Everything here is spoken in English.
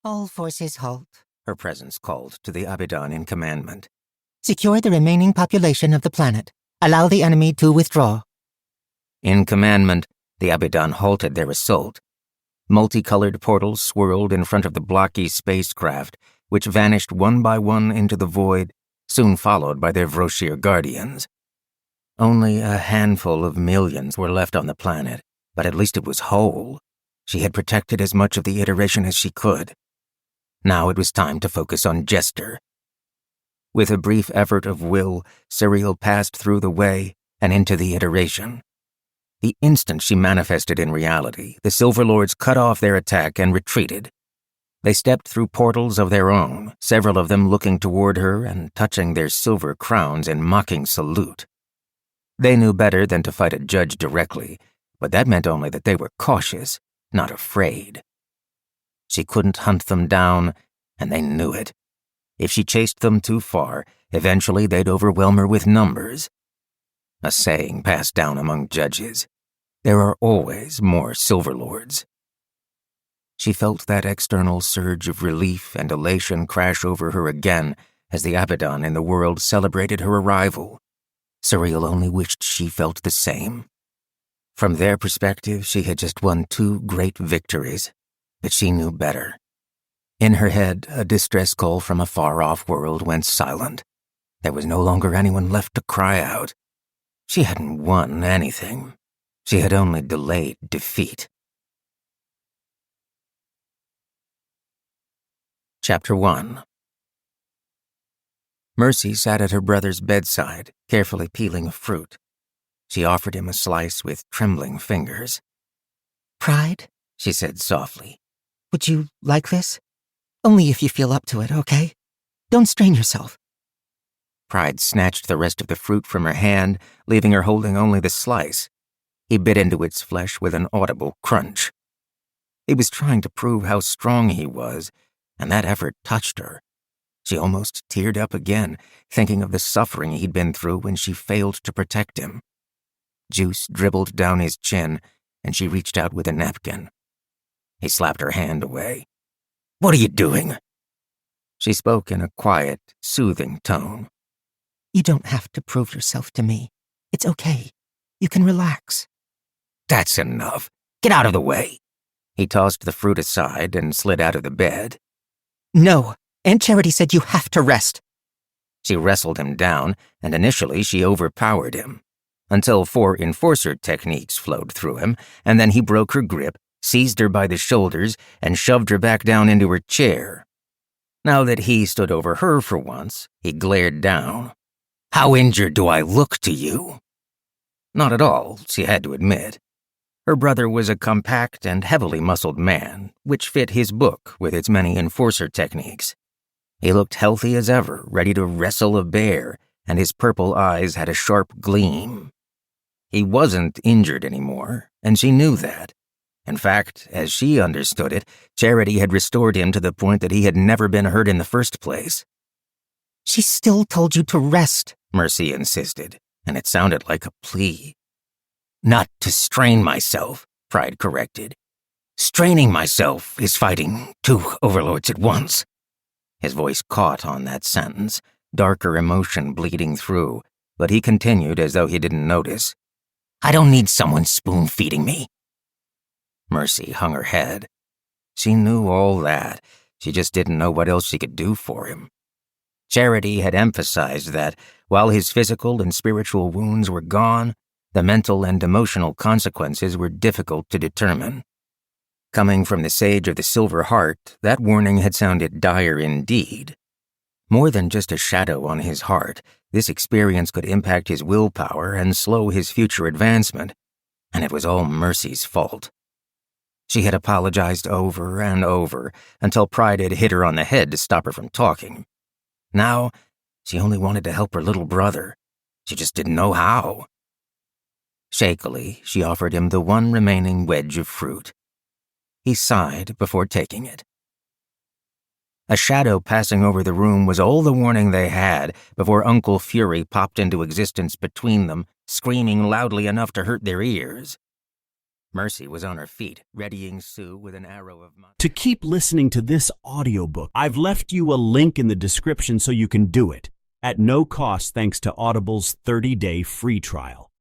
All forces halt, her presence called to the Abidan in commandment. Secure the remaining population of the planet. Allow the enemy to withdraw. In commandment, the Abidan halted their assault. Multicolored portals swirled in front of the blocky spacecraft, which vanished one by one into the void, soon followed by their Vroshir guardians. Only a handful of millions were left on the planet, but at least it was whole. She had protected as much of the iteration as she could. Now it was time to focus on Jester. With a brief effort of will, Cyril passed through the way and into the iteration. The instant she manifested in reality, the Silver Lords cut off their attack and retreated. They stepped through portals of their own, several of them looking toward her and touching their silver crowns in mocking salute. They knew better than to fight a judge directly, but that meant only that they were cautious, not afraid. She couldn't hunt them down, and they knew it. If she chased them too far, eventually they'd overwhelm her with numbers. A saying passed down among judges: there are always more Silver Lords. She felt that external surge of relief and elation crash over her again as the Abidan in the world celebrated her arrival. Cyril only wished she felt the same. From their perspective, she had just won 2 great victories, but she knew better. In her head, a distress call from a far-off world went silent. There was no longer anyone left to cry out. She hadn't won anything. She had only delayed defeat. Chapter 1. Mercy sat at her brother's bedside, carefully peeling a fruit. She offered him a slice with trembling fingers. Pride, she said softly. Would you like this? Only if you feel up to it, okay? Don't strain yourself. Pride snatched the rest of the fruit from her hand, leaving her holding only the slice. He bit into its flesh with an audible crunch. He was trying to prove how strong he was, and that effort touched her. She almost teared up again, thinking of the suffering he'd been through when she failed to protect him. Juice dribbled down his chin, and she reached out with a napkin. He slapped her hand away. "What are you doing?" She spoke in a quiet, soothing tone. You don't have to prove yourself to me. It's okay. You can relax. That's enough. Get out of the way. He tossed the fruit aside and slid out of the bed. No, Aunt Charity said you have to rest. She wrestled him down, and initially she overpowered him, until 4 enforcer techniques flowed through him, and then he broke her grip, seized her by the shoulders, and shoved her back down into her chair. Now that he stood over her for once, he glared down. "How injured do I look to you?" Not at all, she had to admit. Her brother was a compact and heavily muscled man, which fit his book with its many enforcer techniques. He looked healthy as ever, ready to wrestle a bear, and his purple eyes had a sharp gleam. He wasn't injured anymore, and she knew that. In fact, as she understood it, Charity had restored him to the point that he had never been hurt in the first place. She still told you to rest, Mercy insisted, and it sounded like a plea. Not to strain myself, Pride corrected. Straining myself is fighting 2 overlords at once. His voice caught on that sentence, darker emotion bleeding through, but he continued as though he didn't notice. I don't need someone spoon-feeding me. Mercy hung her head. She knew all that. She just didn't know what else she could do for him. Charity had emphasized that, while his physical and spiritual wounds were gone, the mental and emotional consequences were difficult to determine. Coming from the Sage of the Silver Heart, that warning had sounded dire indeed. More than just a shadow on his heart, this experience could impact his willpower and slow his future advancement, and it was all Mercy's fault. She had apologized over and over until Pride had hit her on the head to stop her from talking. Now, she only wanted to help her little brother. She just didn't know how. Shakily, she offered him the one remaining wedge of fruit. He sighed before taking it. A shadow passing over the room was all the warning they had before Uncle Fury popped into existence between them, screaming loudly enough to hurt their ears. Mercy was on her feet, readying Sue with an arrow of mud. To keep listening to this audiobook, I've left you a link in the description so you can do it, at no cost thanks to Audible's 30-day free trial.